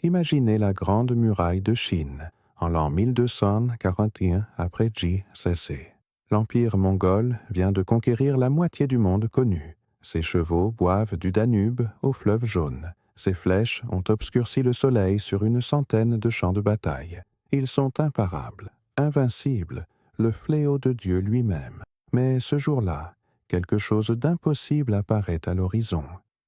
Imaginez la grande muraille de Chine, en l'an 1241 après J.C.C. L'Empire mongol vient de conquérir la moitié du monde connu. Ses chevaux boivent du Danube au fleuve jaune. Ses flèches ont obscurci le soleil sur une centaine de champs de bataille. Ils sont imparables, invincibles, le fléau de Dieu lui-même. Mais ce jour-là, quelque chose d'impossible apparaît à l'horizon.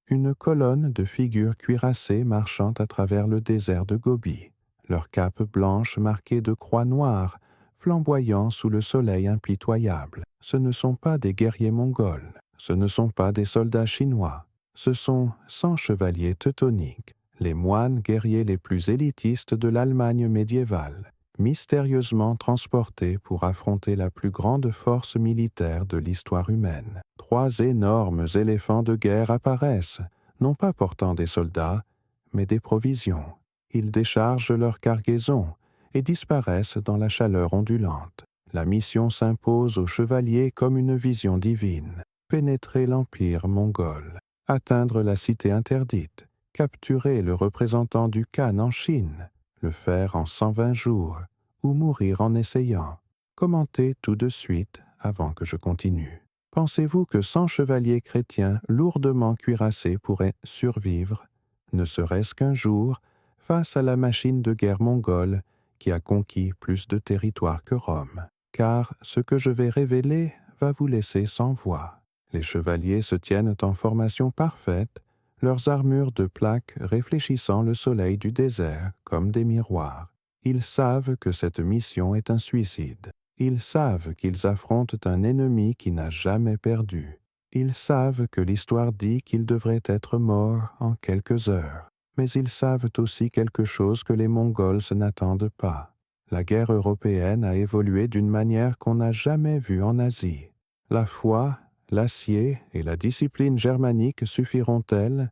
Une colonne de figures cuirassées marchant à travers le désert de Gobi, leurs capes blanches marquées de croix noires, flamboyant sous le soleil impitoyable. Ce ne sont pas des guerriers mongols, ce ne sont pas des soldats chinois, ce sont 100 chevaliers teutoniques, les moines guerriers les plus élitistes de l'Allemagne médiévale, mystérieusement transportés pour affronter la plus grande force militaire de l'histoire humaine. 3 énormes éléphants de guerre apparaissent, non pas portant des soldats, mais des provisions. Ils déchargent leur cargaison et disparaissent dans la chaleur ondulante. La mission s'impose aux chevaliers comme une vision divine. Pénétrer l'empire mongol, atteindre la cité interdite, capturer le représentant du Khan en Chine, le faire en 120 jours, ou mourir en essayant. Commentez tout de suite avant que je continue. Pensez-vous que 100 chevaliers chrétiens lourdement cuirassés pourraient survivre, ne serait-ce qu'un jour, face à la machine de guerre mongole qui a conquis plus de territoire que Rome? Car ce que je vais révéler va vous laisser sans voix. Les chevaliers se tiennent en formation parfaite, leurs armures de plaques réfléchissant le soleil du désert comme des miroirs. Ils savent que cette mission est un suicide. Ils savent qu'ils affrontent un ennemi qui n'a jamais perdu. Ils savent que l'histoire dit qu'ils devraient être morts en quelques heures. Mais ils savent aussi quelque chose que les Mongols n'attendent pas. La guerre européenne a évolué d'une manière qu'on n'a jamais vue en Asie. La foi, l'acier et la discipline germanique suffiront-elles?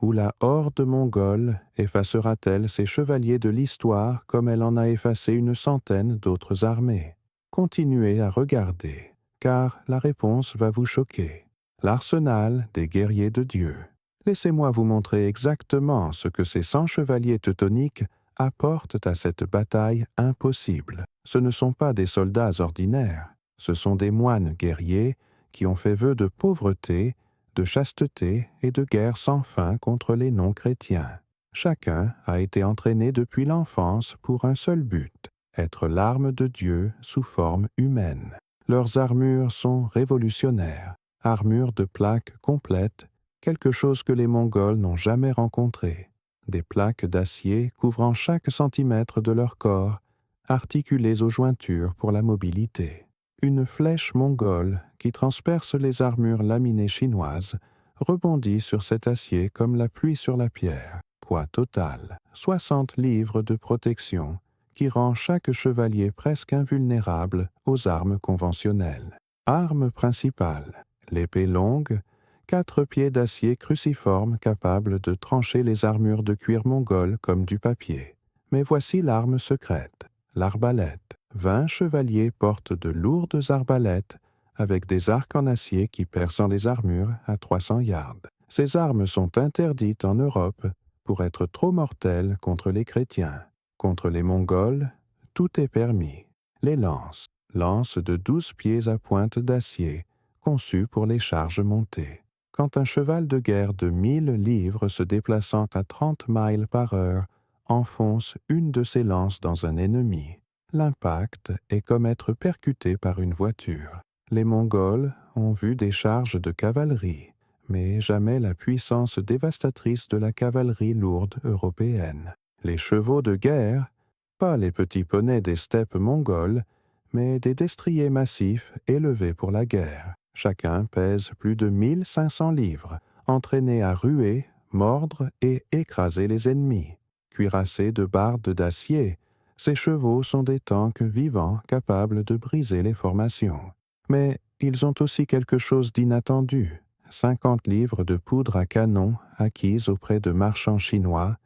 Ou la horde mongole effacera-t-elle ces chevaliers de l'histoire comme elle en a effacé une centaine d'autres armées? Continuez à regarder, car la réponse va vous choquer. L'arsenal des guerriers de Dieu. Laissez-moi vous montrer exactement ce que ces 100 chevaliers teutoniques apportent à cette bataille impossible. Ce ne sont pas des soldats ordinaires, ce sont des moines guerriers qui ont fait vœu de pauvreté, de chasteté et de guerre sans fin contre les non-chrétiens. Chacun a été entraîné depuis l'enfance pour un seul but, être l'arme de Dieu sous forme humaine. Leurs armures sont révolutionnaires, armures de plaques complètes, quelque chose que les Mongols n'ont jamais rencontré. Des plaques d'acier couvrant chaque centimètre de leur corps, articulées aux jointures pour la mobilité. Une flèche mongole qui transperce les armures laminées chinoises rebondit sur cet acier comme la pluie sur la pierre. Poids total, 60 livres de protection, qui rend chaque chevalier presque invulnérable aux armes conventionnelles. Arme principale, l'épée longue, 4 pieds d'acier cruciforme capables de trancher les armures de cuir mongol comme du papier. Mais voici l'arme secrète, l'arbalète. 20 chevaliers portent de lourdes arbalètes avec des arcs en acier qui percent les armures à 300 yards. Ces armes sont interdites en Europe pour être trop mortelles contre les chrétiens. Contre les Mongols, tout est permis. Les lances, lances de 12 pieds à pointe d'acier, conçues pour les charges montées. Quand un cheval de guerre de 1000 livres se déplaçant à 30 miles par heure enfonce une de ses lances dans un ennemi, l'impact est comme être percuté par une voiture. Les Mongols ont vu des charges de cavalerie, mais jamais la puissance dévastatrice de la cavalerie lourde européenne. Les chevaux de guerre, pas les petits poneys des steppes mongoles, mais des destriers massifs élevés pour la guerre. Chacun pèse plus de 1500 livres, entraînés à ruer, mordre et écraser les ennemis. Cuirassés de bardes d'acier, ces chevaux sont des tanks vivants capables de briser les formations. Mais ils ont aussi quelque chose d'inattendu. 50 livres de poudre à canon acquises auprès de marchands chinois,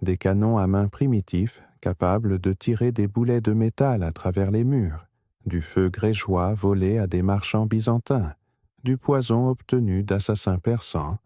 des canons à main primitifs capables de tirer des boulets de métal à travers les murs, du feu grégeois volé à des marchands byzantins, du poison obtenu d'assassins persans,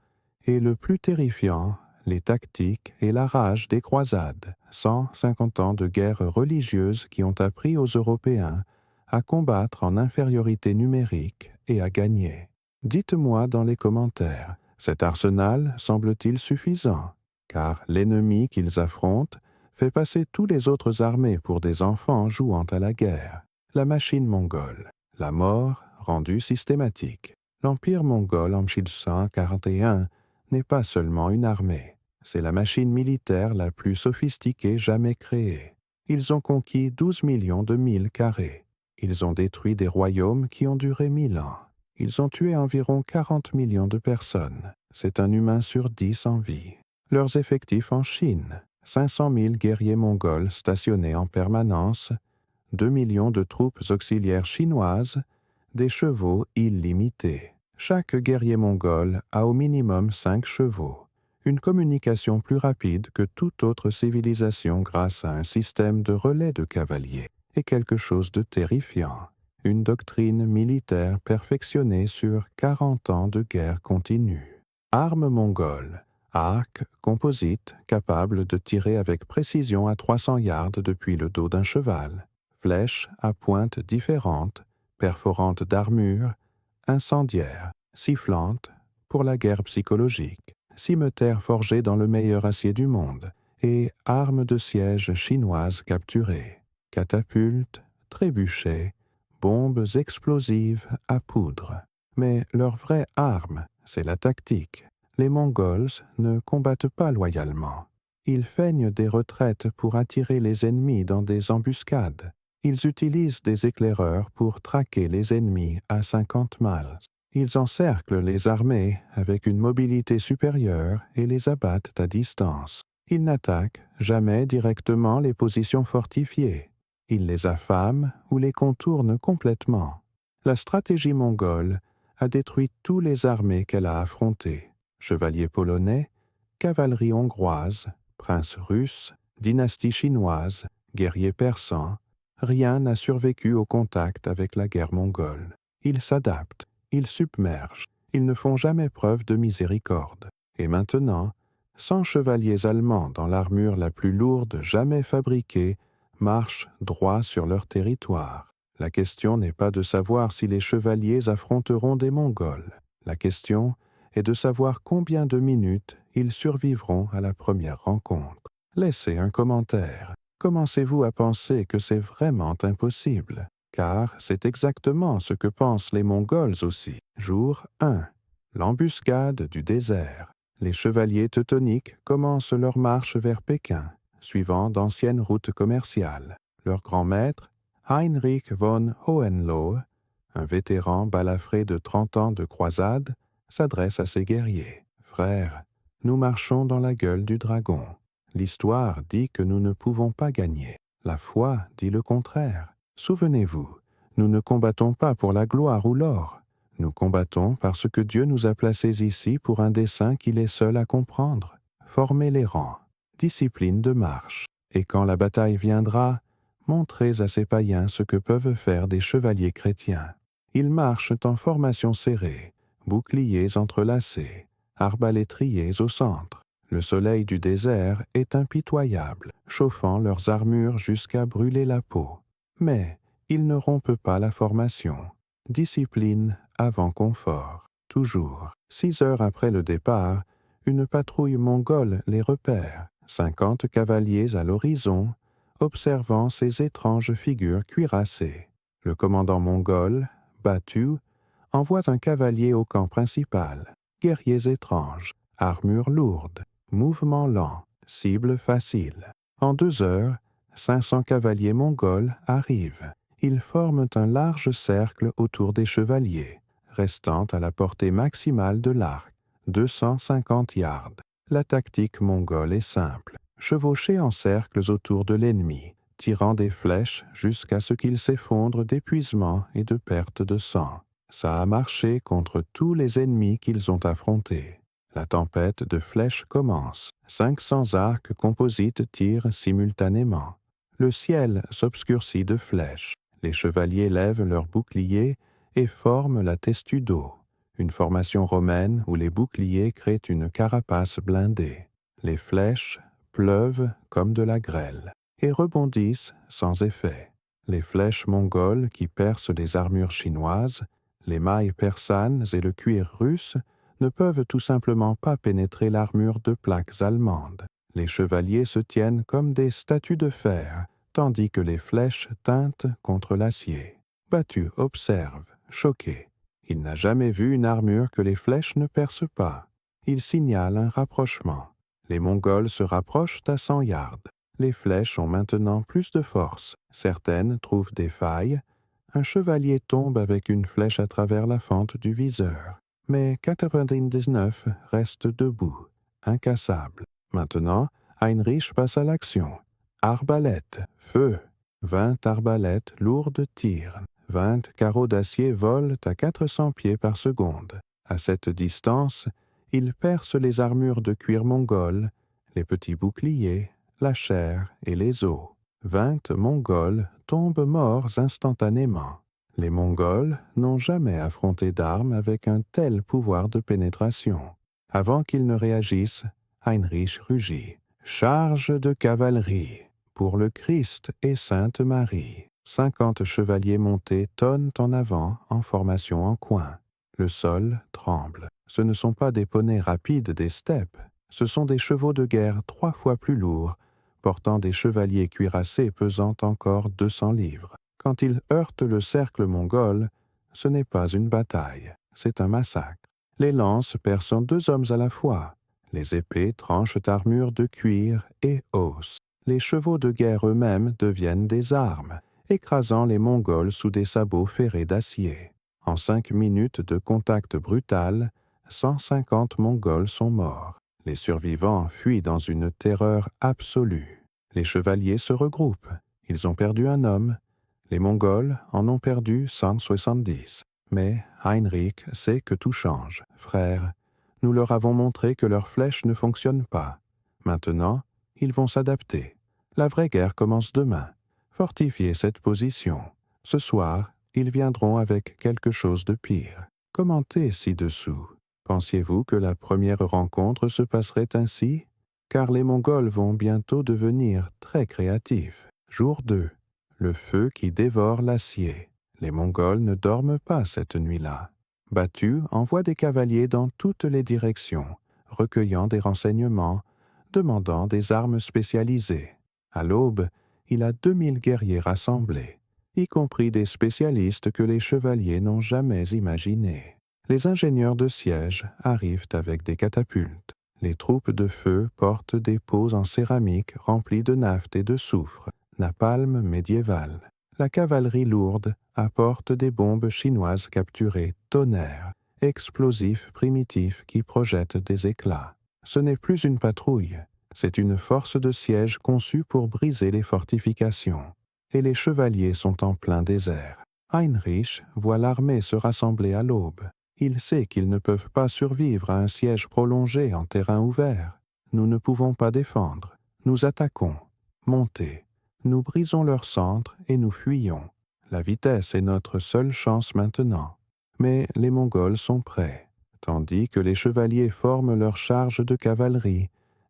et le plus terrifiant, les tactiques et la rage des croisades, 150 ans de guerre religieuse qui ont appris aux Européens à combattre en infériorité numérique et à gagner. Dites-moi dans les commentaires, cet arsenal semble-t-il suffisant? Car l'ennemi qu'ils affrontent fait passer tous les autres armées pour des enfants jouant à la guerre. La machine mongole, la mort rendue systématique. L'Empire mongol en 1141 n'est pas seulement une armée, c'est la machine militaire la plus sophistiquée jamais créée. Ils ont conquis 12 millions de milles carrés. Ils ont détruit des royaumes qui ont duré 1000 ans. Ils ont tué environ 40 millions de personnes. C'est un humain sur 10 en vie. Leurs effectifs en Chine, 500 000 guerriers mongols stationnés en permanence, 2 millions de troupes auxiliaires chinoises, des chevaux illimités. Chaque guerrier mongol a au minimum 5 chevaux. Une communication plus rapide que toute autre civilisation grâce à un système de relais de cavaliers est quelque chose de terrifiant. Une doctrine militaire perfectionnée sur 40 ans de guerre continue. Armes mongoles. Arc composite capable de tirer avec précision à 300 yards depuis le dos d'un cheval. Flèches à pointes différentes, perforantes d'armure, incendiaires, sifflantes pour la guerre psychologique, cimeterres forgés dans le meilleur acier du monde et armes de siège chinoises capturées, catapultes, trébuchets, bombes explosives à poudre. Mais leur vraie arme, c'est la tactique. Les Mongols ne combattent pas loyalement. Ils feignent des retraites pour attirer les ennemis dans des embuscades. Ils utilisent des éclaireurs pour traquer les ennemis à 50 miles. Ils encerclent les armées avec une mobilité supérieure et les abattent à distance. Ils n'attaquent jamais directement les positions fortifiées. Ils les affament ou les contournent complètement. La stratégie mongole a détruit toutes les armées qu'elle a affrontées. Chevaliers polonais, cavalerie hongroise, princes russes, dynastie chinoise, guerriers persans, rien n'a survécu au contact avec la guerre mongole. Ils s'adaptent, ils submergent, ils ne font jamais preuve de miséricorde. Et maintenant, 100 chevaliers allemands dans l'armure la plus lourde jamais fabriquée marchent droit sur leur territoire. La question n'est pas de savoir si les chevaliers affronteront des Mongols. La question est de savoir combien de minutes ils survivront à la première rencontre. Laissez un commentaire. Commencez-vous à penser que c'est vraiment impossible? Car c'est exactement ce que pensent les Mongols aussi. Jour 1. L'embuscade du désert. Les chevaliers teutoniques commencent leur marche vers Pékin, suivant d'anciennes routes commerciales. Leur grand maître, Heinrich von Hohenlohe, un vétéran balafré de 30 ans de croisade, s'adresse à ses guerriers. « Frères, nous marchons dans la gueule du dragon. L'histoire dit que nous ne pouvons pas gagner. La foi dit le contraire. Souvenez-vous, nous ne combattons pas pour la gloire ou l'or. Nous combattons parce que Dieu nous a placés ici pour un dessein qu'il est seul à comprendre. Formez les rangs, discipline de marche. Et quand la bataille viendra, montrez à ces païens ce que peuvent faire des chevaliers chrétiens. Ils marchent en formation serrée, boucliers entrelacés, arbalétriers au centre. Le soleil du désert est impitoyable, chauffant leurs armures jusqu'à brûler la peau. Mais ils ne rompent pas la formation. Discipline avant confort. Toujours. 6 heures après le départ, une patrouille mongole les repère. 50 cavaliers à l'horizon, observant ces étranges figures cuirassées. Le commandant mongol, Batu, envoie un cavalier au camp principal. Guerriers étranges, armure lourde, mouvement lent, cible facile. En 2 heures, 500 cavaliers mongols arrivent. Ils forment un large cercle autour des chevaliers, restant à la portée maximale de l'arc, 250 yards. La tactique mongole est simple. Chevaucher en cercles autour de l'ennemi, tirant des flèches jusqu'à ce qu'il s'effondre d'épuisement et de perte de sang. Ça a marché contre tous les ennemis qu'ils ont affrontés. La tempête de flèches commence. 500 arcs composites tirent simultanément. Le ciel s'obscurcit de flèches. Les chevaliers lèvent leurs boucliers et forment la testudo, une formation romaine où les boucliers créent une carapace blindée. Les flèches pleuvent comme de la grêle et rebondissent sans effet. Les flèches mongoles qui percent les armures chinoises, les mailles persanes et le cuir russe ne peuvent tout simplement pas pénétrer l'armure de plaques allemandes. Les chevaliers se tiennent comme des statues de fer, tandis que les flèches tintent contre l'acier. Batu observe, choqué. Il n'a jamais vu une armure que les flèches ne percent pas. Il signale un rapprochement. Les Mongols se rapprochent à 100 yards. Les flèches ont maintenant plus de force. Certaines trouvent des failles. Un chevalier tombe avec une flèche à travers la fente du viseur. Mais 99 restent debout, incassables. Maintenant, Heinrich passe à l'action. Arbalète, feu. 20 arbalètes lourdes tirent. 20 carreaux d'acier volent à 400 pieds par seconde. À cette distance, ils percent les armures de cuir mongol, les petits boucliers, la chair et les os. 20 Mongols tombent morts instantanément. Les Mongols n'ont jamais affronté d'armes avec un tel pouvoir de pénétration. Avant qu'ils ne réagissent, Heinrich rugit. « Charge de cavalerie pour le Christ et Sainte Marie. » 50 chevaliers montés tonnent en avant en formation en coin. Le sol tremble. Ce ne sont pas des poneys rapides des steppes, ce sont des chevaux de guerre 3 fois plus lourds, portant des chevaliers cuirassés pesant encore 200 livres. Quand ils heurtent le cercle mongol, ce n'est pas une bataille, c'est un massacre. Les lances percent 2 hommes à la fois. Les épées tranchent armures de cuir et os. Les chevaux de guerre eux-mêmes deviennent des armes, écrasant les Mongols sous des sabots ferrés d'acier. En 5 minutes de contact brutal, 150 Mongols sont morts. Les survivants fuient dans une terreur absolue. Les chevaliers se regroupent. Ils ont perdu un homme. Les Mongols en ont perdu 170. Mais Heinrich sait que tout change. Frères, nous leur avons montré que leurs flèches ne fonctionnent pas. Maintenant, ils vont s'adapter. La vraie guerre commence demain. Fortifiez cette position. Ce soir, ils viendront avec quelque chose de pire. Commentez ci-dessous. Pensiez-vous que la première rencontre se passerait ainsi? Car les Mongols vont bientôt devenir très créatifs. Jour 2. Le feu qui dévore l'acier. Les Mongols ne dorment pas cette nuit-là. Batu envoie des cavaliers dans toutes les directions, recueillant des renseignements, demandant des armes spécialisées. À l'aube, il a 2000 guerriers rassemblés, y compris des spécialistes que les chevaliers n'ont jamais imaginés. Les ingénieurs de siège arrivent avec des catapultes. Les troupes de feu portent des pots en céramique remplis de naphte et de soufre, napalm médiéval. La cavalerie lourde apporte des bombes chinoises capturées, tonnerres, explosifs primitifs qui projettent des éclats. Ce n'est plus une patrouille, c'est une force de siège conçue pour briser les fortifications. Et les chevaliers sont en plein désert. Heinrich voit l'armée se rassembler à l'aube. Il sait qu'ils ne peuvent pas survivre à un siège prolongé en terrain ouvert. Nous ne pouvons pas défendre. Nous attaquons. Montez. Nous brisons leur centre et nous fuyons. La vitesse est notre seule chance maintenant. Mais les Mongols sont prêts. Tandis que les chevaliers forment leur charge de cavalerie,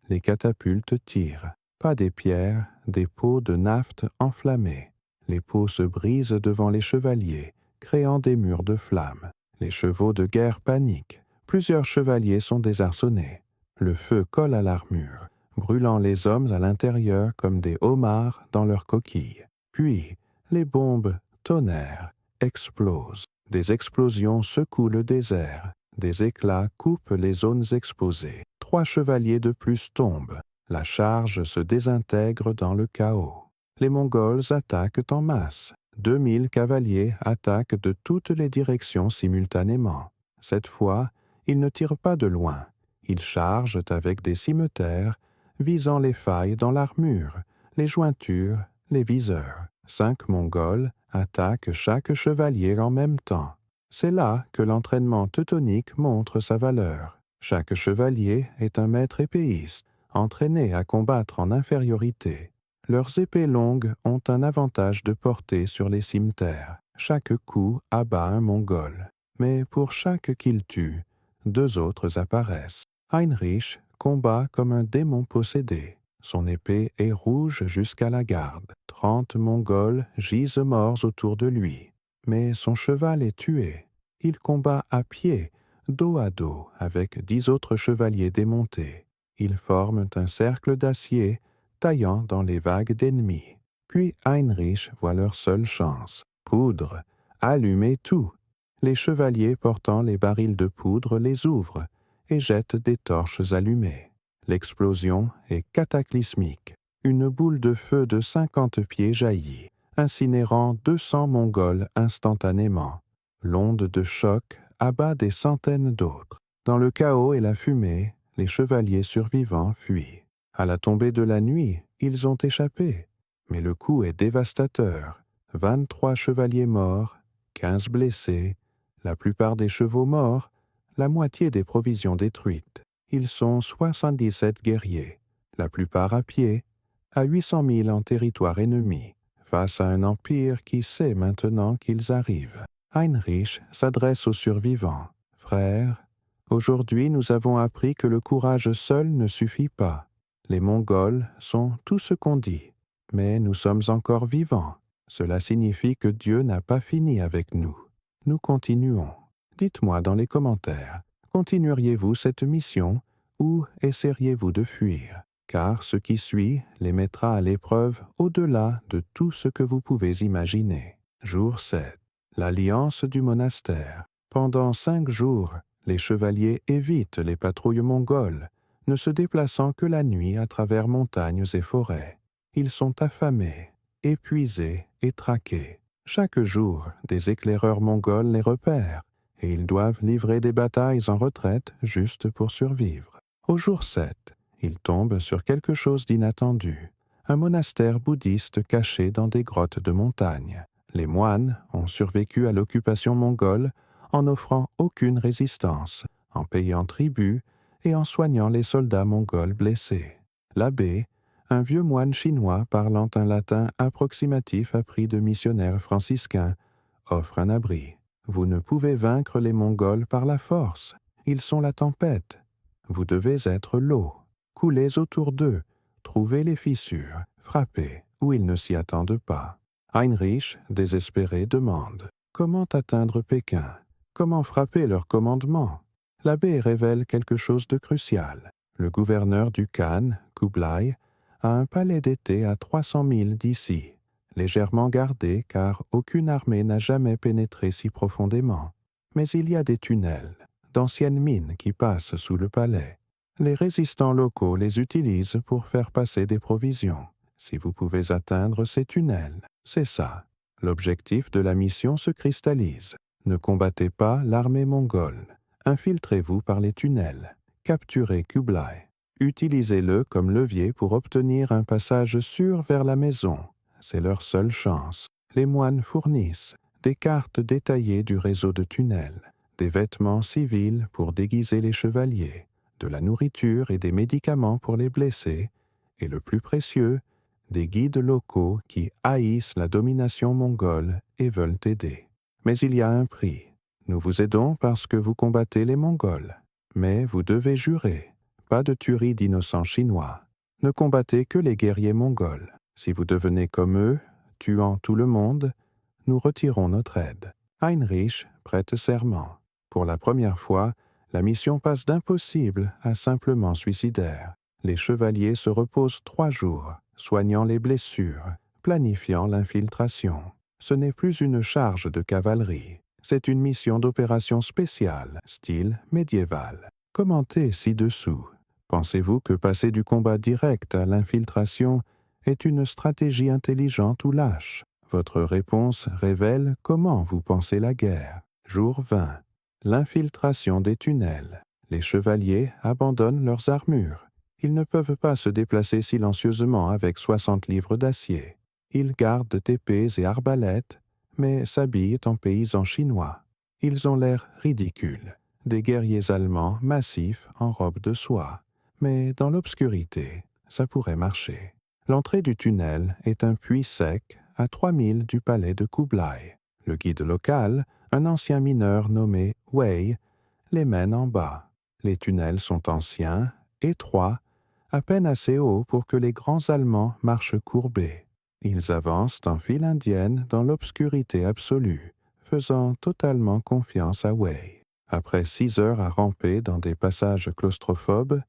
les catapultes tirent. Pas des pierres, des pots de naphte enflammés. Les pots se brisent devant les chevaliers, créant des murs de flammes. Les chevaux de guerre paniquent. Plusieurs chevaliers sont désarçonnés. Le feu colle à l'armure, brûlant les hommes à l'intérieur comme des homards dans leurs coquilles. Puis, les bombes tonnerrent, explosent. Des explosions secouent le désert. Des éclats coupent les zones exposées. 3 chevaliers de plus tombent. La charge se désintègre dans le chaos. Les Mongols attaquent en masse. 2000 cavaliers attaquent de toutes les directions simultanément. Cette fois, ils ne tirent pas de loin. Ils chargent avec des cimeterres, visant les failles dans l'armure, les jointures, les viseurs. 5 Mongols attaquent chaque chevalier en même temps. C'est là que l'entraînement teutonique montre sa valeur. Chaque chevalier est un maître épéiste, entraîné à combattre en infériorité. Leurs épées longues ont un avantage de portée sur les cimeterres. Chaque coup abat un Mongol. Mais pour chaque qu'il tue, 2 autres apparaissent. Heinrich combat comme un démon possédé. Son épée est rouge jusqu'à la garde. 30 Mongols gisent morts autour de lui. Mais son cheval est tué. Il combat à pied, dos à dos, avec 10 autres chevaliers démontés. Ils forment un cercle d'acier, taillant dans les vagues d'ennemis. Puis Heinrich voit leur seule chance. Poudre, allumer tout. Les chevaliers portant les barils de poudre les ouvrent et jettent des torches allumées. L'explosion est cataclysmique. Une boule de feu de 50 pieds jaillit, incinérant 200 Mongols instantanément. L'onde de choc abat des centaines d'autres. Dans le chaos et la fumée, les chevaliers survivants fuient. À la tombée de la nuit, ils ont échappé. Mais le coup est dévastateur. 23 chevaliers morts, 15 blessés, la plupart des chevaux morts, la moitié des provisions détruites. Ils sont 77 guerriers, la plupart à pied, à 800 000 en territoire ennemi, face à un empire qui sait maintenant qu'ils arrivent. Heinrich s'adresse aux survivants. « Frères, aujourd'hui nous avons appris que le courage seul ne suffit pas. Les Mongols sont tout ce qu'on dit, mais nous sommes encore vivants. Cela signifie que Dieu n'a pas fini avec nous. Nous continuons. Dites-moi dans les commentaires, continueriez-vous cette mission ou essaieriez-vous de fuir? Car ce qui suit les mettra à l'épreuve au-delà de tout ce que vous pouvez imaginer. Jour 7. L'alliance du monastère. Pendant 5 jours, les chevaliers évitent les patrouilles mongoles, ne se déplaçant que la nuit à travers montagnes et forêts. Ils sont affamés, épuisés et traqués. Chaque jour, des éclaireurs mongols les repèrent, et ils doivent livrer des batailles en retraite juste pour survivre. Au jour 7, ils tombent sur quelque chose d'inattendu, un monastère bouddhiste caché dans des grottes de montagne. Les moines ont survécu à l'occupation mongole en n'offrant aucune résistance, en payant tribut et en soignant les soldats mongols blessés. L'abbé, un vieux moine chinois parlant un latin approximatif appris de missionnaires franciscains, offre un abri. Vous ne pouvez vaincre les Mongols par la force. Ils sont la tempête. Vous devez être l'eau. Coulez autour d'eux. Trouvez les fissures. Frappez où ils ne s'y attendent pas. Heinrich, désespéré, demande « Comment atteindre Pékin? Comment frapper leur commandement ?» L'abbé révèle quelque chose de crucial. Le gouverneur du Khan, Kublai, a un palais d'été à 300 000 d'ici, légèrement gardé car aucune armée n'a jamais pénétré si profondément. Mais il y a des tunnels, d'anciennes mines qui passent sous le palais. Les résistants locaux les utilisent pour faire passer des provisions. Si vous pouvez atteindre ces tunnels, c'est ça. L'objectif de la mission se cristallise. Ne combattez pas l'armée mongole. Infiltrez-vous par les tunnels. Capturez Kublai. Utilisez-le comme levier pour obtenir un passage sûr vers la maison. C'est leur seule chance. Les moines fournissent des cartes détaillées du réseau de tunnels, des vêtements civils pour déguiser les chevaliers, de la nourriture et des médicaments pour les blessés, et le plus précieux, des guides locaux qui haïssent la domination mongole et veulent aider. Mais il y a un prix. Nous vous aidons parce que vous combattez les Mongols, mais vous devez jurer. Pas de tuerie d'innocents chinois. Ne combattez que les guerriers mongols. Si vous devenez comme eux, tuant tout le monde, nous retirons notre aide. Heinrich prête serment. Pour la première fois, la mission passe d'impossible à simplement suicidaire. Les chevaliers se reposent 3 jours, soignant les blessures, planifiant l'infiltration. Ce n'est plus une charge de cavalerie. C'est une mission d'opération spéciale, style médiéval. Commentez ci-dessous. Pensez-vous que passer du combat direct à l'infiltration est une stratégie intelligente ou lâche? Votre réponse révèle comment vous pensez la guerre. Jour 20. L'infiltration des tunnels. Les chevaliers abandonnent leurs armures. Ils ne peuvent pas se déplacer silencieusement avec 60 livres d'acier. Ils gardent épées et arbalètes, mais s'habillent en paysans chinois. Ils ont l'air ridicules. Des guerriers allemands massifs en robe de soie. Mais dans l'obscurité, ça pourrait marcher. L'entrée du tunnel est un puits sec à 3000 du palais de Kublai. Le guide local, un ancien mineur nommé Wei, les mène en bas. Les tunnels sont anciens, étroit, à peine assez haut pour que les grands Allemands marchent courbés. Ils avancent en file indienne dans l'obscurité absolue, faisant totalement confiance à Wei. Après 6 heures à ramper dans des passages claustrophobes,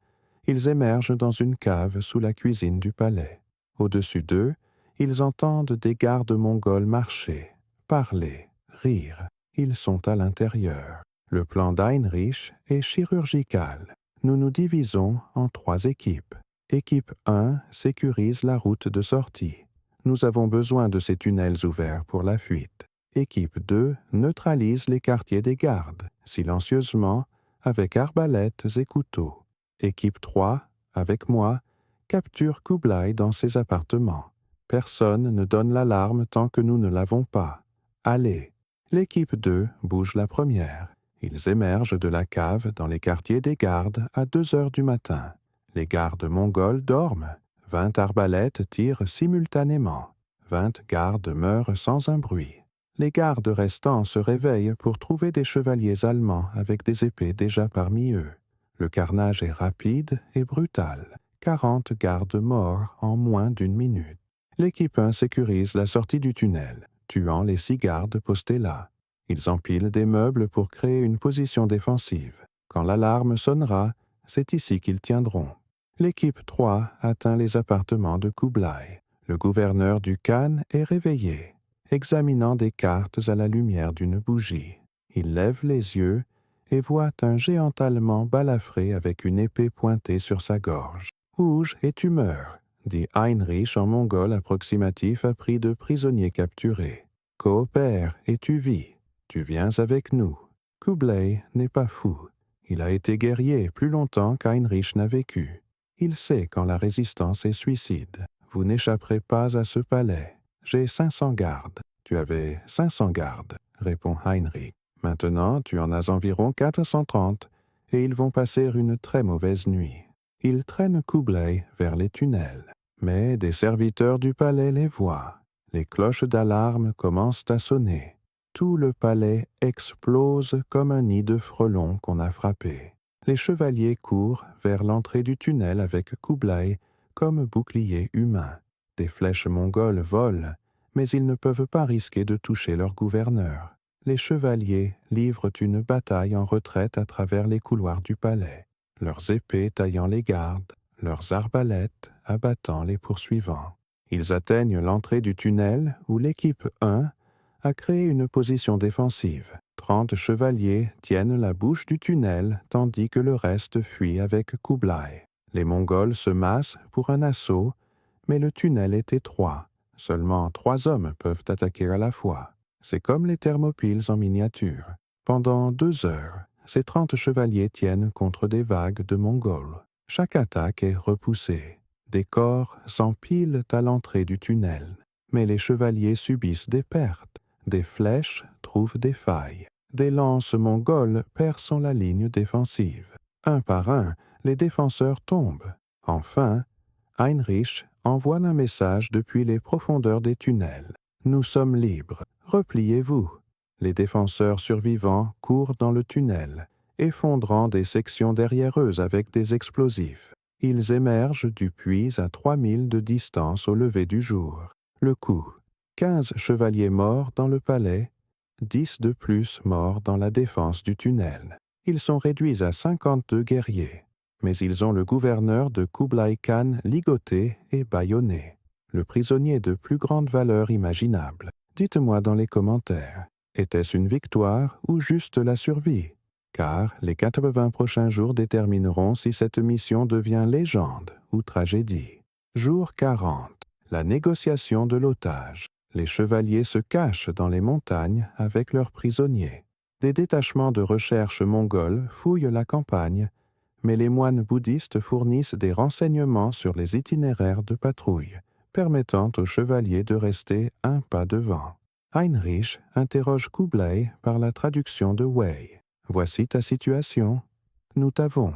ils émergent dans une cave sous la cuisine du palais. Au-dessus d'eux, ils entendent des gardes mongols marcher, parler, rire. Ils sont à l'intérieur. Le plan d'Heinrich est chirurgical. Nous nous divisons en 3 équipes. Équipe 1 sécurise la route de sortie. Nous avons besoin de ces tunnels ouverts pour la fuite. Équipe 2 neutralise les quartiers des gardes, silencieusement, avec arbalètes et couteaux. Équipe 3, avec moi, capture Kublai dans ses appartements. Personne ne donne l'alarme tant que nous ne l'avons pas. Allez. L'équipe 2 bouge la première. Ils émergent de la cave dans les quartiers des gardes à 2 heures du matin. Les gardes mongols dorment. 20 arbalètes tirent simultanément. 20 gardes meurent sans un bruit. Les gardes restants se réveillent pour trouver des chevaliers allemands avec des épées déjà parmi eux. Le carnage est rapide et brutal. 40 gardes morts en moins d'1 minute. L'équipe 1 sécurise la sortie du tunnel, tuant les 6 gardes postés là. Ils empilent des meubles pour créer une position défensive. Quand l'alarme sonnera, c'est ici qu'ils tiendront. L'équipe 3 atteint les appartements de Kublai. Le gouverneur du Khan est réveillé, examinant des cartes à la lumière d'une bougie. Il lève les yeux et voit un géant allemand balafré avec une épée pointée sur sa gorge. « Bouge et tu meurs », dit Heinrich en mongol approximatif appris de prisonniers capturés. « Coopère et tu vis. Tu viens avec nous. » Kublai n'est pas fou. Il a été guerrier plus longtemps qu'Heinrich n'a vécu. Il sait quand la résistance est suicide. Vous n'échapperez pas à ce palais. J'ai 500 gardes. Tu avais 500 gardes, répond Heinrich. Maintenant, tu en as environ 430, et ils vont passer une très mauvaise nuit. Ils traînent Kublai vers les tunnels. Mais des serviteurs du palais les voient. Les cloches d'alarme commencent à sonner. Tout le palais explose comme un nid de frelons qu'on a frappé. Les chevaliers courent vers l'entrée du tunnel avec Kublai comme bouclier humain. Des flèches mongoles volent, mais ils ne peuvent pas risquer de toucher leur gouverneur. Les chevaliers livrent une bataille en retraite à travers les couloirs du palais, leurs épées taillant les gardes, leurs arbalètes abattant les poursuivants. Ils atteignent l'entrée du tunnel où l'équipe 1 a créé une position défensive. 30 chevaliers tiennent la bouche du tunnel tandis que le reste fuit avec Kublai. Les Mongols se massent pour un assaut, mais le tunnel est étroit. Seulement 3 hommes peuvent attaquer à la fois. C'est comme les Thermopyles en miniature. Pendant 2 heures, ces 30 chevaliers tiennent contre des vagues de Mongols. Chaque attaque est repoussée. Des corps s'empilent à l'entrée du tunnel. Mais les chevaliers subissent des pertes. Des flèches trouvent des failles. Des lances mongoles percent la ligne défensive. Un par un, les défenseurs tombent. Enfin, Heinrich envoie un message depuis les profondeurs des tunnels. « Nous sommes libres. Repliez-vous. » Les défenseurs survivants courent dans le tunnel, effondrant des sections derrière eux avec des explosifs. Ils émergent du puits à 3000 de distance au lever du jour. Le coup. 15 chevaliers morts dans le palais, 10 de plus morts dans la défense du tunnel. Ils sont réduits à 52 guerriers, mais ils ont le gouverneur de Kublai Khan ligoté et bâillonné, le prisonnier de plus grande valeur imaginable. Dites-moi dans les commentaires, était-ce une victoire ou juste la survie? Car les 80 prochains jours détermineront si cette mission devient légende ou tragédie. Jour 40. La négociation de l'otage. Les chevaliers se cachent dans les montagnes avec leurs prisonniers. Des détachements de recherche mongols fouillent la campagne, mais les moines bouddhistes fournissent des renseignements sur les itinéraires de patrouille, permettant aux chevaliers de rester un pas devant. Heinrich interroge Kublai par la traduction de Wei. « Voici ta situation. Nous t'avons.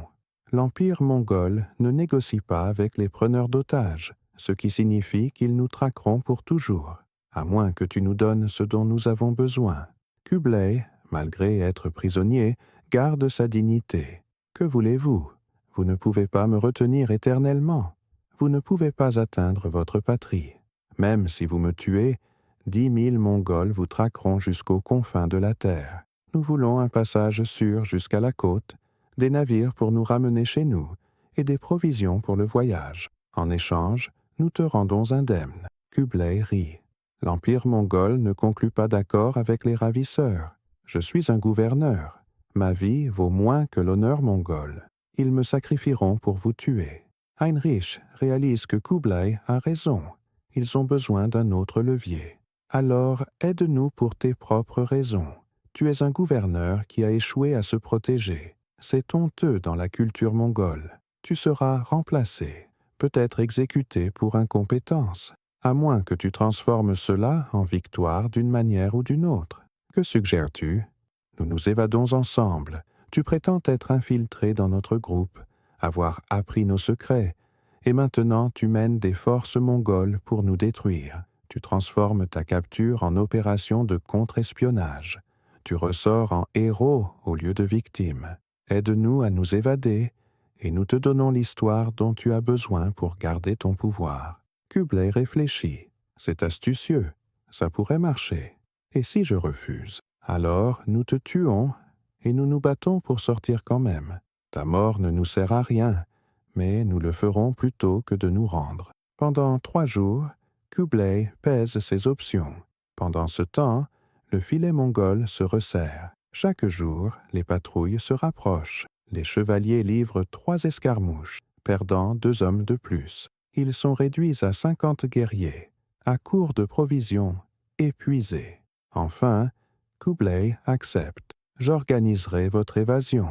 L'Empire mongol ne négocie pas avec les preneurs d'otages, ce qui signifie qu'ils nous traqueront pour toujours, à moins que tu nous donnes ce dont nous avons besoin. » Kublai, malgré être prisonnier, garde sa dignité. Que voulez-vous? Vous ne pouvez pas me retenir éternellement. Vous ne pouvez pas atteindre votre patrie. Même si vous me tuez, 10 000 Mongols vous traqueront jusqu'aux confins de la terre. Nous voulons un passage sûr jusqu'à la côte, des navires pour nous ramener chez nous, et des provisions pour le voyage. En échange, nous te rendons indemne. Kublai rit. L'Empire mongol ne conclut pas d'accord avec les ravisseurs. Je suis un gouverneur. Ma vie vaut moins que l'honneur mongol. Ils me sacrifieront pour vous tuer. Heinrich réalise que Kublai a raison. Ils ont besoin d'un autre levier. Alors, aide-nous pour tes propres raisons. Tu es un gouverneur qui a échoué à se protéger. C'est honteux dans la culture mongole. Tu seras remplacé, peut-être exécuté pour incompétence, à moins que tu transformes cela en victoire d'une manière ou d'une autre. Que suggères-tu? Nous nous évadons ensemble. Tu prétends être infiltré dans notre groupe, avoir appris nos secrets, et maintenant tu mènes des forces mongoles pour nous détruire. Tu transformes ta capture en opération de contre-espionnage. Tu ressors en héros au lieu de victime. Aide-nous à nous évader, et nous te donnons l'histoire dont tu as besoin pour garder ton pouvoir. Kublai réfléchit. C'est astucieux. Ça pourrait marcher. Et si je refuse? Alors nous te tuons, et nous nous battons pour sortir quand même. Ta mort ne nous sert à rien, mais nous le ferons plutôt que de nous rendre. Pendant 3 jours, Kublai pèse ses options. Pendant ce temps, le filet mongol se resserre. Chaque jour, les patrouilles se rapprochent. Les chevaliers livrent 3 escarmouches, perdant 2 hommes de plus. Ils sont réduits à 50 guerriers, à court de provisions, épuisés. Enfin, Kublai accepte. J'organiserai votre évasion.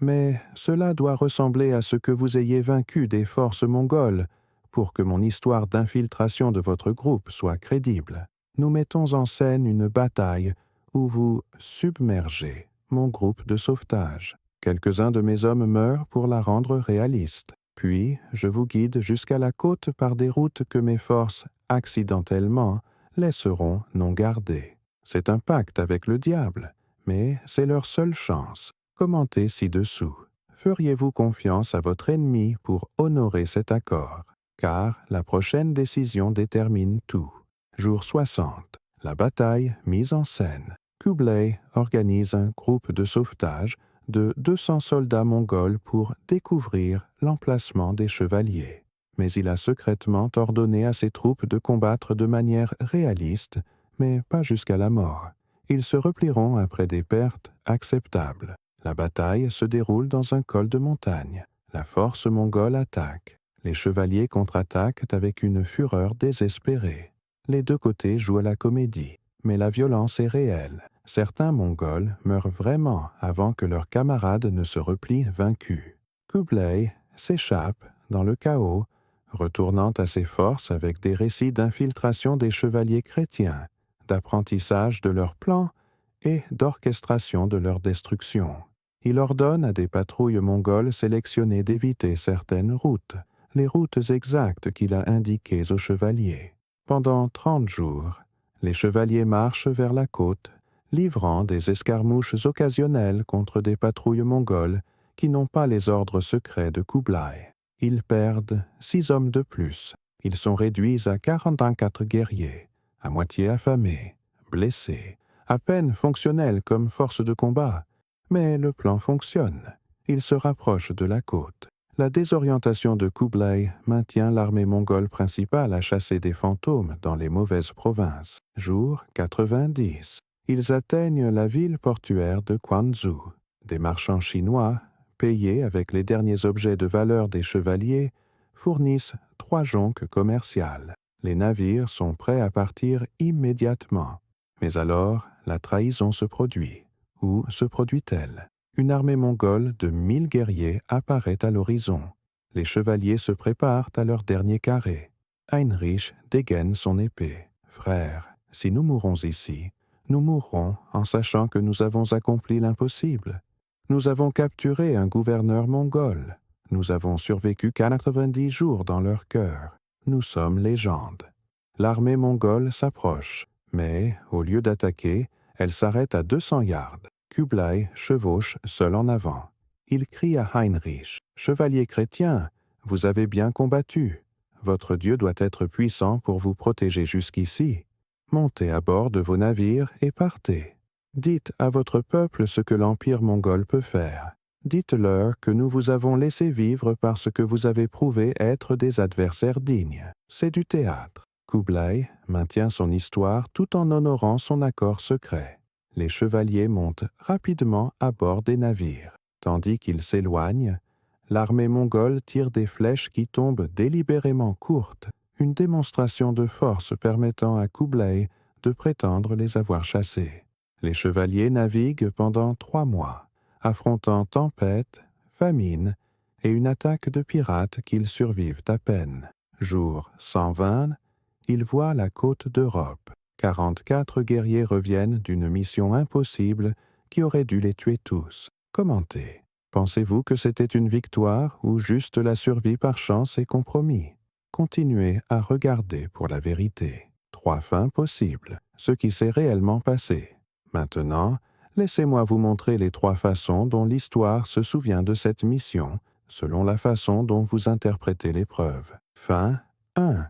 Mais cela doit ressembler à ce que vous ayez vaincu des forces mongoles pour que mon histoire d'infiltration de votre groupe soit crédible. Nous mettons en scène une bataille où vous submergez mon groupe de sauvetage. Quelques-uns de mes hommes meurent pour la rendre réaliste. Puis, je vous guide jusqu'à la côte par des routes que mes forces, accidentellement, laisseront non gardées. C'est un pacte avec le diable, mais c'est leur seule chance. Commentez ci-dessous. Feriez-vous confiance à votre ennemi pour honorer cet accord? Car la prochaine décision détermine tout. Jour 60. La bataille mise en scène. Kublai organise un groupe de sauvetage de 200 soldats mongols pour découvrir l'emplacement des chevaliers. Mais il a secrètement ordonné à ses troupes de combattre de manière réaliste, mais pas jusqu'à la mort. Ils se replieront après des pertes acceptables. La bataille se déroule dans un col de montagne. La force mongole attaque. Les chevaliers contre-attaquent avec une fureur désespérée. Les deux côtés jouent à la comédie, mais la violence est réelle. Certains Mongols meurent vraiment avant que leurs camarades ne se replient vaincus. Kublai s'échappe dans le chaos, retournant à ses forces avec des récits d'infiltration des chevaliers chrétiens, d'apprentissage de leurs plans et d'orchestration de leur destruction. Il ordonne à des patrouilles mongoles sélectionnées d'éviter certaines routes, les routes exactes qu'il a indiquées aux chevaliers. Pendant 30 jours, les chevaliers marchent vers la côte, livrant des escarmouches occasionnelles contre des patrouilles mongoles qui n'ont pas les ordres secrets de Kublai. Ils perdent 6 hommes de plus. Ils sont réduits à 44 guerriers, à moitié affamés, blessés, à peine fonctionnels comme force de combat. Mais le plan fonctionne. Ils se rapprochent de la côte. La désorientation de Kublai maintient l'armée mongole principale à chasser des fantômes dans les mauvaises provinces. Jour 90. Ils atteignent la ville portuaire de Quanzhou. Des marchands chinois, payés avec les derniers objets de valeur des chevaliers, fournissent 3 jonques commerciales. Les navires sont prêts à partir immédiatement. Mais alors, la trahison se produit. Où se produit-elle? Une armée mongole de 1000 guerriers apparaît à l'horizon. Les chevaliers se préparent à leur dernier carré. Heinrich dégaine son épée. « Frère, si nous mourons ici, nous mourrons en sachant que nous avons accompli l'impossible. Nous avons capturé un gouverneur mongol. Nous avons survécu 90 jours dans leur cœur. Nous sommes légendes. » L'armée mongole s'approche, mais, au lieu d'attaquer, elle s'arrête à 200 yards. Kublai chevauche seul en avant. Il crie à Heinrich, « Chevalier chrétien, vous avez bien combattu. Votre Dieu doit être puissant pour vous protéger jusqu'ici. Montez à bord de vos navires et partez. Dites à votre peuple ce que l'Empire mongol peut faire. Dites-leur que nous vous avons laissé vivre parce que vous avez prouvé être des adversaires dignes. C'est du théâtre. » Kublai maintient son histoire tout en honorant son accord secret. Les chevaliers montent rapidement à bord des navires. Tandis qu'ils s'éloignent, l'armée mongole tire des flèches qui tombent délibérément courtes, une démonstration de force permettant à Kublai de prétendre les avoir chassés. Les chevaliers naviguent pendant 3 mois, affrontant tempête, famine et une attaque de pirates qu'ils survivent à peine. Jour 120, ils voient la côte d'Europe. 44 guerriers reviennent d'une mission impossible qui aurait dû les tuer tous. Commentez. Pensez-vous que c'était une victoire ou juste la survie par chance et compromis? Continuez à regarder pour la vérité. 3 fins possibles, ce qui s'est réellement passé. Maintenant, laissez-moi vous montrer les 3 façons dont l'histoire se souvient de cette mission, selon la façon dont vous interprétez l'épreuve. Fin 1.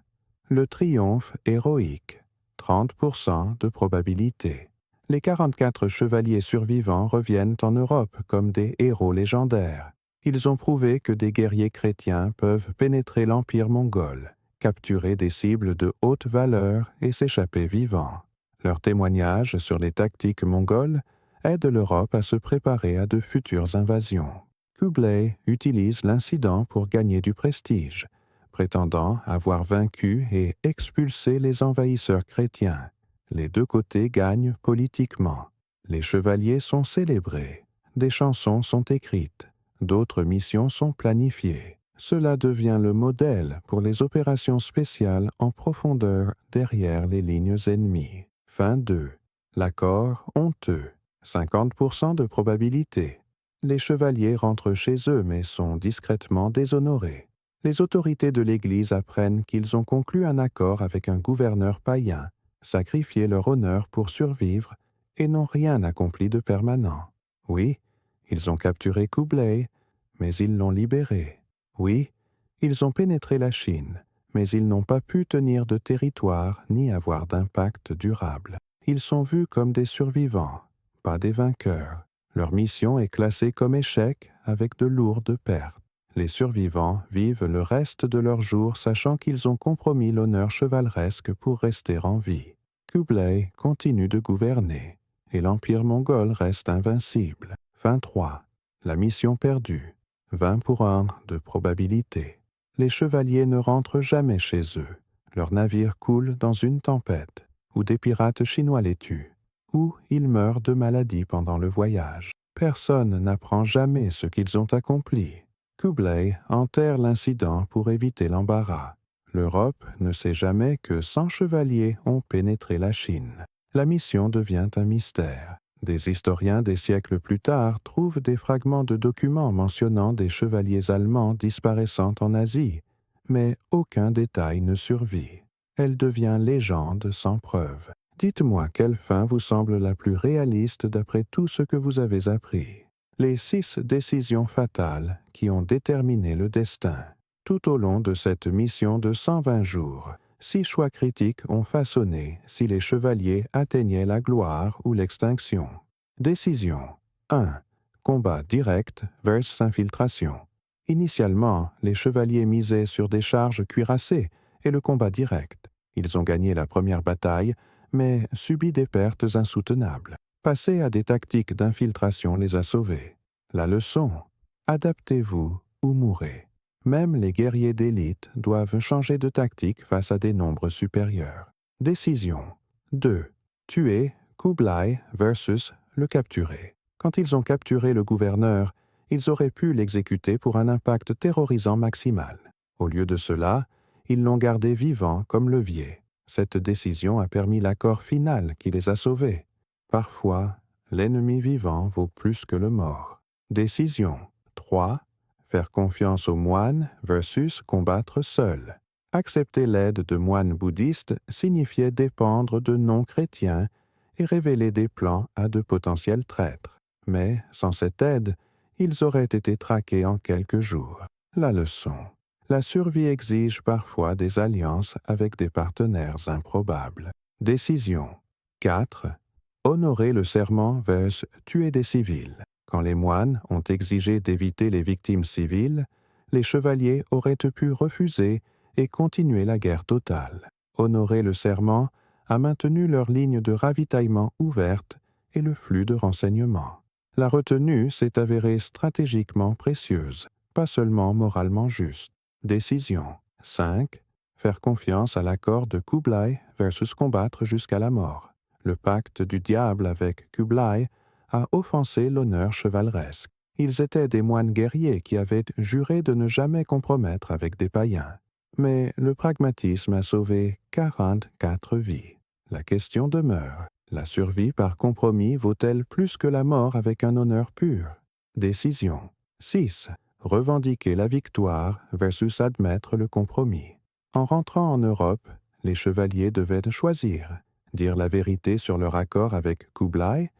Le triomphe héroïque. 30% de probabilité. Les 44 chevaliers survivants reviennent en Europe comme des héros légendaires. Ils ont prouvé que des guerriers chrétiens peuvent pénétrer l'Empire mongol, capturer des cibles de haute valeur et s'échapper vivants. Leur témoignage sur les tactiques mongoles aide l'Europe à se préparer à de futures invasions. Kublai utilise l'incident pour gagner du prestige, prétendant avoir vaincu et expulsé les envahisseurs chrétiens. Les 2 côtés gagnent politiquement. Les chevaliers sont célébrés. Des chansons sont écrites. D'autres missions sont planifiées. Cela devient le modèle pour les opérations spéciales en profondeur derrière les lignes ennemies. Fin 2. L'accord honteux. 50% de probabilité. Les chevaliers rentrent chez eux mais sont discrètement déshonorés. Les autorités de l'Église apprennent qu'ils ont conclu un accord avec un gouverneur païen, sacrifié leur honneur pour survivre et n'ont rien accompli de permanent. Oui, ils ont capturé Kublai, mais ils l'ont libéré. Oui, ils ont pénétré la Chine, mais ils n'ont pas pu tenir de territoire ni avoir d'impact durable. Ils sont vus comme des survivants, pas des vainqueurs. Leur mission est classée comme échec avec de lourdes pertes. Les survivants vivent le reste de leurs jours sachant qu'ils ont compromis l'honneur chevaleresque pour rester en vie. Kublai continue de gouverner, et l'Empire mongol reste invincible. Fin 3. La mission perdue. 20 pour 1 de probabilité. Les chevaliers ne rentrent jamais chez eux. Leur navire coule dans une tempête, ou des pirates chinois les tuent, ou ils meurent de maladie pendant le voyage. Personne n'apprend jamais ce qu'ils ont accompli. Kublai enterre l'incident pour éviter l'embarras. L'Europe ne sait jamais que 100 chevaliers ont pénétré la Chine. La mission devient un mystère. Des historiens des siècles plus tard trouvent des fragments de documents mentionnant des chevaliers allemands disparaissant en Asie, mais aucun détail ne survit. Elle devient légende sans preuve. Dites-moi quelle fin vous semble la plus réaliste d'après tout ce que vous avez appris. Les 6 décisions fatales qui ont déterminé le destin. Tout au long de cette mission de 120 jours, 6 choix critiques ont façonné si les chevaliers atteignaient la gloire ou l'extinction. Décision 1. Combat direct versus infiltration. Initialement, les chevaliers misaient sur des charges cuirassées et le combat direct. Ils ont gagné la première bataille, mais subi des pertes insoutenables. Passer à des tactiques d'infiltration les a sauvés. La leçon: adaptez-vous ou mourrez. Même les guerriers d'élite doivent changer de tactique face à des nombres supérieurs. Décision 2. Tuer Kublai versus le capturer. Quand ils ont capturé le gouverneur, ils auraient pu l'exécuter pour un impact terrorisant maximal. Au lieu de cela, ils l'ont gardé vivant comme levier. Cette décision a permis l'accord final qui les a sauvés. Parfois, l'ennemi vivant vaut plus que le mort. Décision 3. Faire confiance aux moines versus combattre seul. Accepter l'aide de moines bouddhistes signifiait dépendre de non-chrétiens et révéler des plans à de potentiels traîtres. Mais, sans cette aide, ils auraient été traqués en quelques jours. La leçon. La survie exige parfois des alliances avec des partenaires improbables. Décision. 4. Honorer le serment versus tuer des civils. Quand les moines ont exigé d'éviter les victimes civiles, les chevaliers auraient pu refuser et continuer la guerre totale. Honorer le serment a maintenu leur ligne de ravitaillement ouverte et le flux de renseignements. La retenue s'est avérée stratégiquement précieuse, pas seulement moralement juste. Décision. 5. Faire confiance à l'accord de Kublai versus combattre jusqu'à la mort. Le pacte du diable avec Kublai a offensé l'honneur chevaleresque. Ils étaient des moines guerriers qui avaient juré de ne jamais compromettre avec des païens. Mais le pragmatisme a sauvé 44 vies. La question demeure. La survie par compromis vaut-elle plus que la mort avec un honneur pur? Décision. 6. Revendiquer la victoire versus admettre le compromis. En rentrant en Europe, les chevaliers devaient choisir, dire la vérité sur leur accord avec Kublai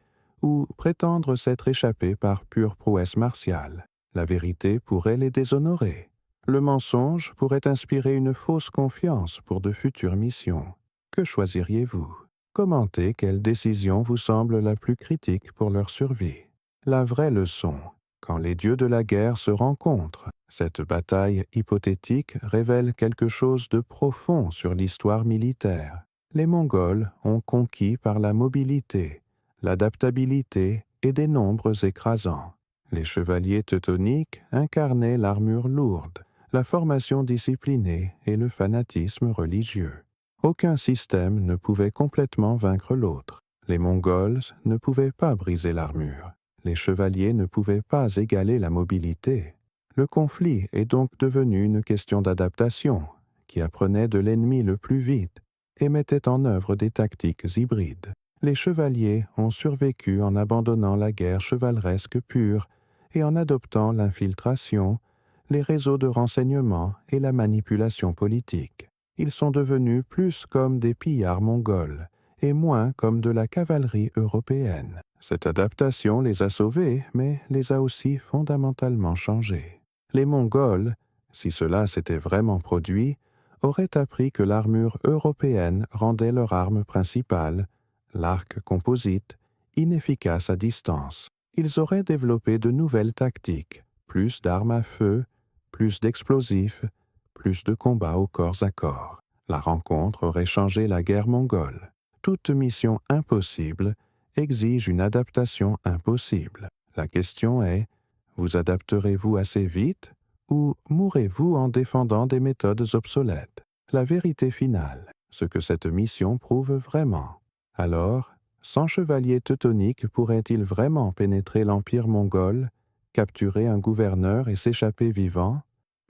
ou prétendre s'être échappés par pure prouesse martiale. La vérité pourrait les déshonorer. Le mensonge pourrait inspirer une fausse confiance pour de futures missions. Que choisiriez-vous? Commentez quelle décision vous semble la plus critique pour leur survie. La vraie leçon. Quand les dieux de la guerre se rencontrent, cette bataille hypothétique révèle quelque chose de profond sur l'histoire militaire. Les Mongols ont conquis par la mobilité, l'adaptabilité et des nombres écrasants. Les chevaliers teutoniques incarnaient l'armure lourde, la formation disciplinée et le fanatisme religieux. Aucun système ne pouvait complètement vaincre l'autre. Les Mongols ne pouvaient pas briser l'armure. Les chevaliers ne pouvaient pas égaler la mobilité. Le conflit est donc devenu une question d'adaptation, qui apprenait de l'ennemi le plus vite et mettait en œuvre des tactiques hybrides. Les chevaliers ont survécu en abandonnant la guerre chevaleresque pure et en adoptant l'infiltration, les réseaux de renseignement et la manipulation politique. Ils sont devenus plus comme des pillards mongols et moins comme de la cavalerie européenne. Cette adaptation les a sauvés, mais les a aussi fondamentalement changés. Les Mongols, si cela s'était vraiment produit, auraient appris que l'armure européenne rendait leur arme principale, l'arc composite, inefficace à distance. Ils auraient développé de nouvelles tactiques, plus d'armes à feu, plus d'explosifs, plus de combats au corps à corps. La rencontre aurait changé la guerre mongole. Toute mission impossible exige une adaptation impossible. La question est, vous adapterez-vous assez vite ou mourrez-vous en défendant des méthodes obsolètes? La vérité finale, ce que cette mission prouve vraiment. Alors, 100 chevaliers teutoniques pourraient-ils vraiment pénétrer l'empire mongol, capturer un gouverneur et s'échapper vivant?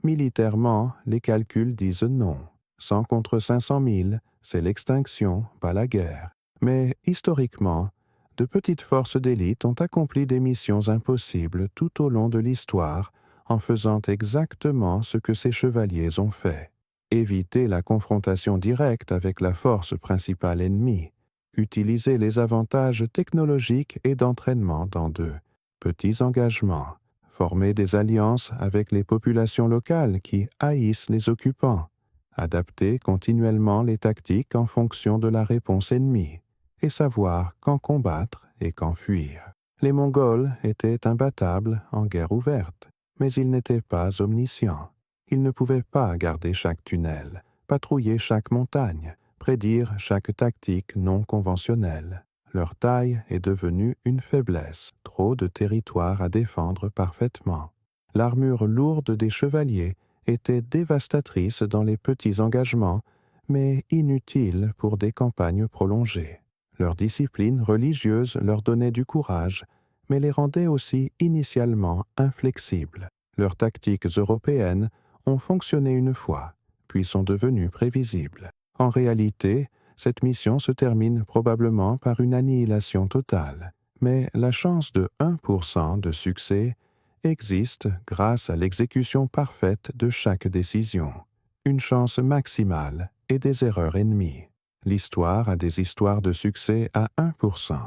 Militairement, les calculs disent non. 100 contre 500 000, c'est l'extinction, pas la guerre. Mais historiquement, de petites forces d'élite ont accompli des missions impossibles tout au long de l'histoire en faisant exactement ce que ces chevaliers ont fait. Éviter la confrontation directe avec la force principale ennemie, utiliser les avantages technologiques et d'entraînement dans de petits engagements, former des alliances avec les populations locales qui haïssent les occupants, adapter continuellement les tactiques en fonction de la réponse ennemie, et savoir quand combattre et quand fuir. Les Mongols étaient imbattables en guerre ouverte, mais ils n'étaient pas omniscients. Ils ne pouvaient pas garder chaque tunnel, patrouiller chaque montagne, prédire chaque tactique non conventionnelle. Leur taille est devenue une faiblesse, trop de territoire à défendre parfaitement. L'armure lourde des chevaliers était dévastatrice dans les petits engagements, mais inutile pour des campagnes prolongées. Leur discipline religieuse leur donnait du courage, mais les rendait aussi initialement inflexibles. Leurs tactiques européennes ont fonctionné une fois, puis sont devenues prévisibles. En réalité, cette mission se termine probablement par une annihilation totale, mais la chance de 1% de succès existe grâce à l'exécution parfaite de chaque décision, une chance maximale et des erreurs ennemies. L'histoire a des histoires de succès à 1%.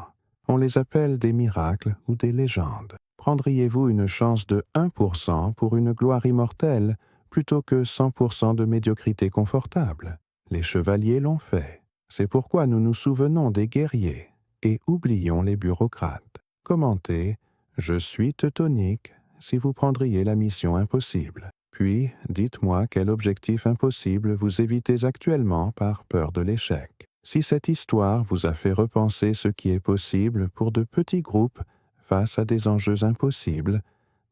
On les appelle des miracles ou des légendes. prendriez-vous une chance de 1% pour une gloire immortelle plutôt que 100% de médiocrité confortable? Les chevaliers l'ont fait. C'est pourquoi nous nous souvenons des guerriers et oublions les bureaucrates. Commentez « Je suis teutonique » si vous prendriez la mission impossible. Puis, dites-moi quel objectif impossible vous évitez actuellement par peur de l'échec. Si cette histoire vous a fait repenser ce qui est possible pour de petits groupes face à des enjeux impossibles,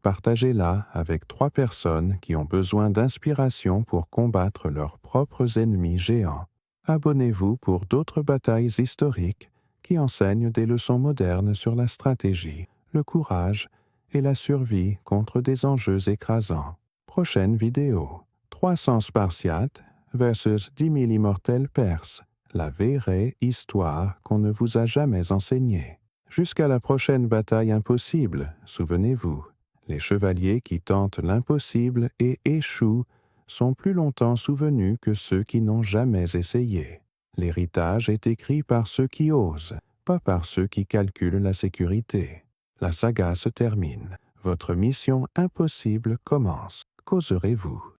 partagez-la avec 3 personnes qui ont besoin d'inspiration pour combattre leurs propres ennemis géants. Abonnez-vous pour d'autres batailles historiques qui enseignent des leçons modernes sur la stratégie, le courage et la survie contre des enjeux écrasants. Prochaine vidéo. 300 Spartiates versus 10 000 immortels Perses. La vraie histoire qu'on ne vous a jamais enseignée. Jusqu'à la prochaine bataille impossible, souvenez-vous, les chevaliers qui tentent l'impossible et échouent sont plus longtemps souvenus que ceux qui n'ont jamais essayé. L'héritage est écrit par ceux qui osent, pas par ceux qui calculent la sécurité. La saga se termine. Votre mission impossible commence. Qu'oserez-vous?